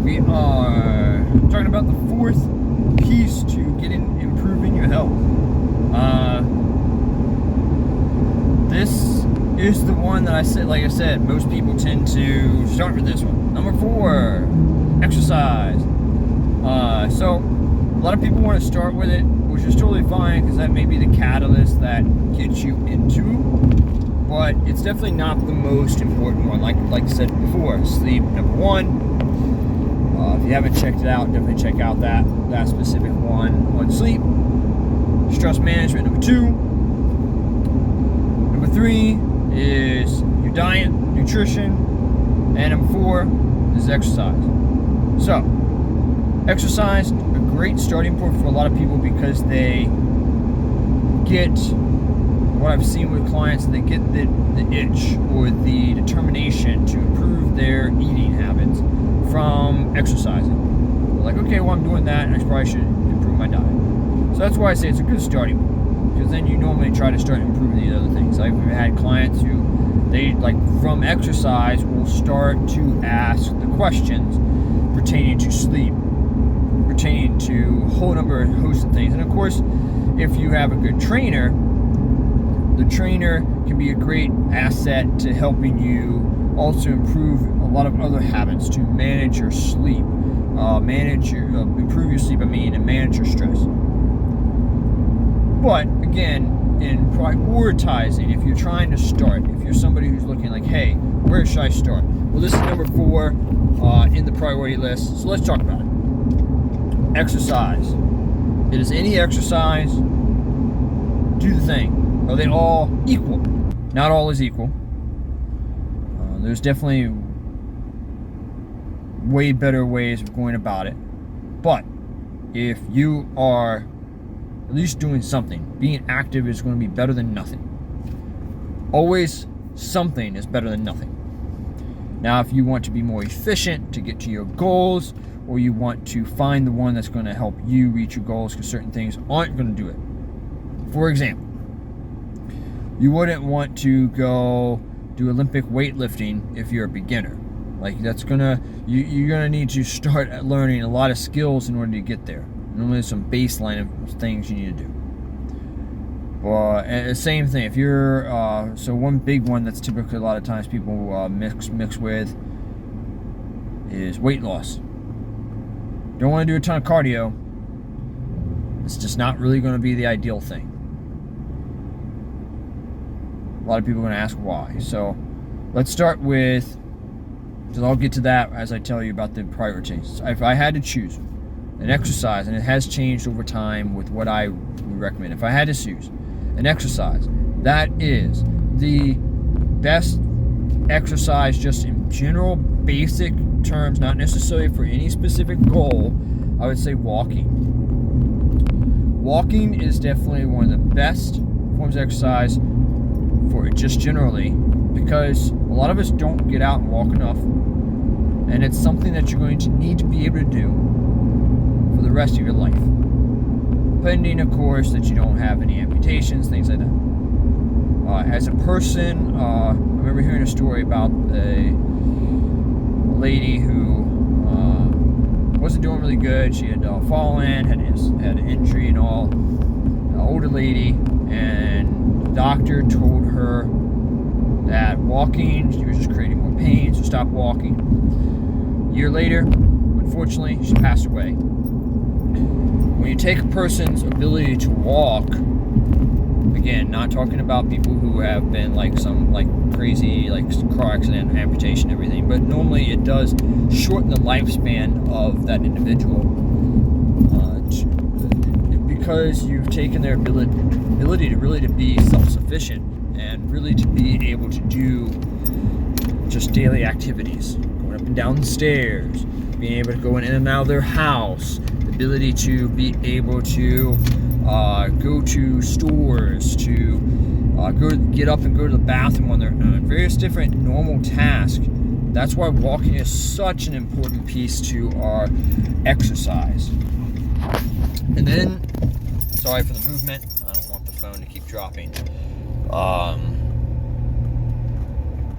We are talking about the 4th piece to improving your health. This is the one that like I said, most people tend to start with this one. Number 4, exercise. So a lot of people want to start with it, which is totally fine because that may be the catalyst that gets you into. But it's definitely not the most important one. Like I said before, sleep number 1. If you haven't checked it out, definitely check out that specific one on sleep. Stress management number 2. Number 3 is your diet, nutrition, and number 4 is exercise. So, exercise, a great starting point for a lot of people because they get, what I've seen with clients, they get the itch or the determination to improve their eating habits from exercising. They're like, okay, well, I'm doing that, I probably should improve my diet. So that's why I say it's a good starting point, because then you normally try to start improving these other things. I've had clients who, they, like, from exercise, will start to ask the questions pertaining to sleep, pertaining to a whole host of things. And of course, if you have a good trainer, the trainer can be a great asset to helping you also improve a lot of other habits to manage your sleep, improve your sleep, and manage your stress. But again, in prioritizing, if you're trying to start, if you're somebody who's looking like, hey, where should I start? Well, this is number 4 in the priority list, so let's talk about it. Exercise. It is any exercise. Do the thing. Are they all equal? Not all is equal. There's definitely way better ways of going about it. But if you are at least doing something, being active is going to be better than nothing. Always something is better than nothing. Now, if you want to be more efficient to get to your goals, or you want to find the one that's going to help you reach your goals because certain things aren't going to do it. For example, you wouldn't want to go do Olympic weightlifting if you're a beginner. Like, that's you're gonna need to start learning a lot of skills in order to get there. Normally there's some baseline of things you need to do. And same thing, if you're, so one big one that's typically a lot of times people mix with is weight loss. Don't want to do a ton of cardio. It's just not really going to be the ideal thing. A lot of people are going to ask why. So let's start with, because I'll get to that as I tell you about the priorities. If I had to choose an exercise, and it has changed over time with what I would recommend. If I had to choose an exercise that is the best exercise just in general, basic terms, not necessarily for any specific goal, I would say walking. Walking is definitely one of the best forms of exercise for it, just generally, because a lot of us don't get out and walk enough, and it's something that you're going to need to be able to do for the rest of your life, pending, of course, that you don't have any amputations, things like that. As a person, I remember hearing a story about a lady who wasn't doing really good. She had fallen, had an injury and all. An older lady, and the doctor told her that walking, she was just creating more pain, so stop walking. A year later, unfortunately, she passed away. When you take a person's ability to walk, again, not talking about people who have been like some crazy car accident, amputation, everything, but normally it does shorten the lifespan of that individual because you've taken their ability to really to be self-sufficient and really to be able to do just daily activities, going up and down the stairs, being able to go in and out of their house, the ability to be able to go to stores, to get up and go to the bathroom on their own, various different normal tasks. That's why walking is such an important piece to our exercise. And then, sorry for the movement, I don't want the phone to keep dropping.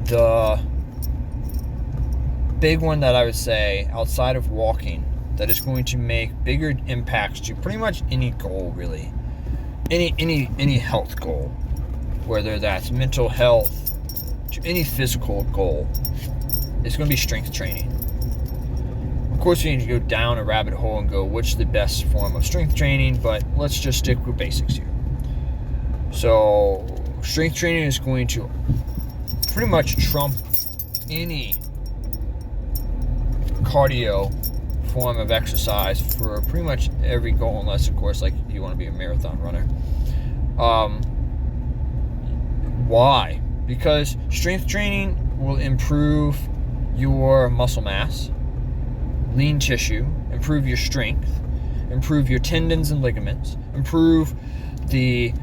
The big one that I would say outside of walking that is going to make bigger impacts to pretty much any goal, really, any health goal, whether that's mental health to any physical goal, is going to be strength training. Of course, we need to go down a rabbit hole and go, what's the best form of strength training, but let's just stick with basics here. So strength training is going to pretty much trump any cardio form of exercise for pretty much every goal, unless of course like you want to be a marathon runner. Why? Because strength training will improve your muscle mass, lean tissue, improve your strength, improve your tendons and ligaments, improve the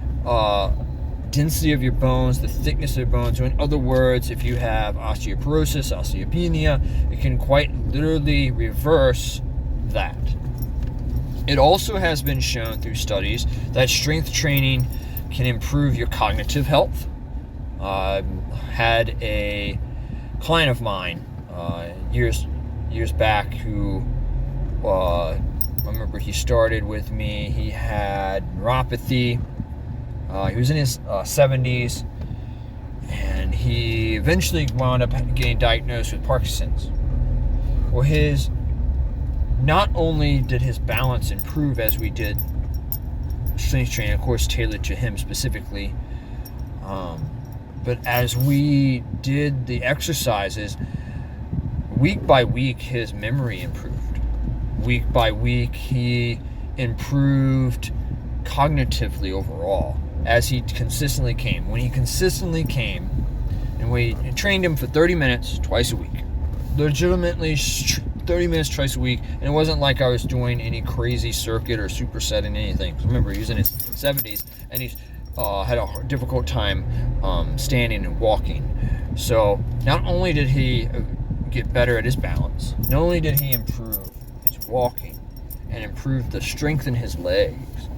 density of your bones, the thickness of your bones. So in other words, if you have osteoporosis, osteopenia, it can quite literally reverse that. It also has been shown through studies that strength training can improve your cognitive health. I had a client of mine years back who I remember he started with me. He had neuropathy. He was in his 70s, and he eventually wound up getting diagnosed with Parkinson's. Well, not only did his balance improve as we did strength training, of course tailored to him specifically, but as we did the exercises, week by week his memory improved. Week by week he improved cognitively overall as he consistently came. When he consistently came, and we trained him for 30 minutes twice a week, legitimately 30 minutes twice a week, and it wasn't like I was doing any crazy circuit or supersetting anything. Remember, he was in his 70s and he's had a difficult time standing and walking. So not only did he get better at his balance, not only did he improve his walking and improve the strength in his legs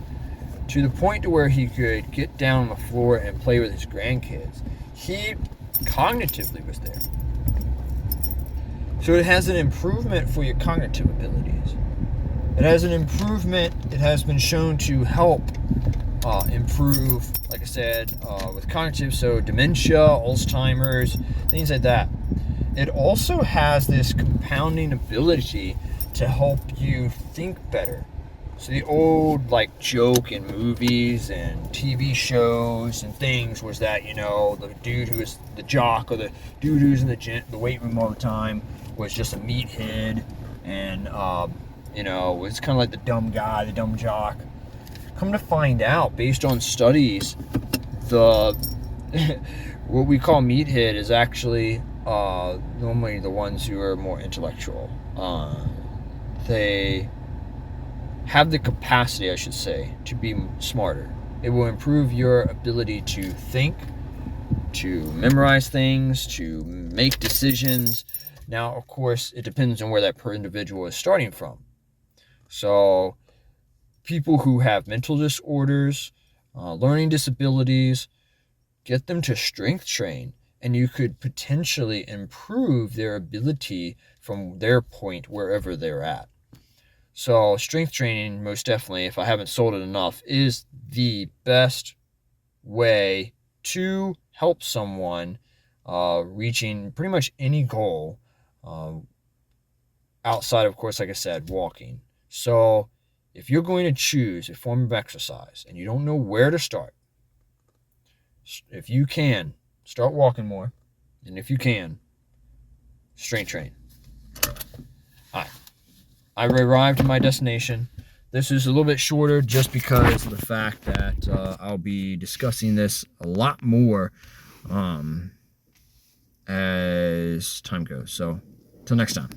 to the point to where he could get down on the floor and play with his grandkids, he cognitively was there. So it has an improvement for your cognitive abilities. It has an improvement. It has been shown to help improve, like I said, with cognitive, so dementia, Alzheimer's, things like that. It also has this compounding ability to help you think better. So the old like joke in movies and TV shows and things was that, the dude who was the jock or the dude who's in the weight room all the time was just a meathead and, was kind of like the dumb guy, the dumb jock. Come to find out, based on studies, what we call meathead is actually normally the ones who are more intellectual. They have the capacity, I should say, to be smarter. It will improve your ability to think, to memorize things, to make decisions. Now, of course, it depends on where that individual is starting from. So people who have mental disorders, learning disabilities, get them to strength train, and you could potentially improve their ability from their point wherever they're at. So strength training, most definitely, if I haven't sold it enough, is the best way to help someone reaching pretty much any goal outside, of course, like I said, walking. So if you're going to choose a form of exercise and you don't know where to start, if you can, start walking more. And if you can, strength train. All right. I arrived at my destination. This is a little bit shorter just because of the fact that I'll be discussing this a lot more as time goes. So, till next time.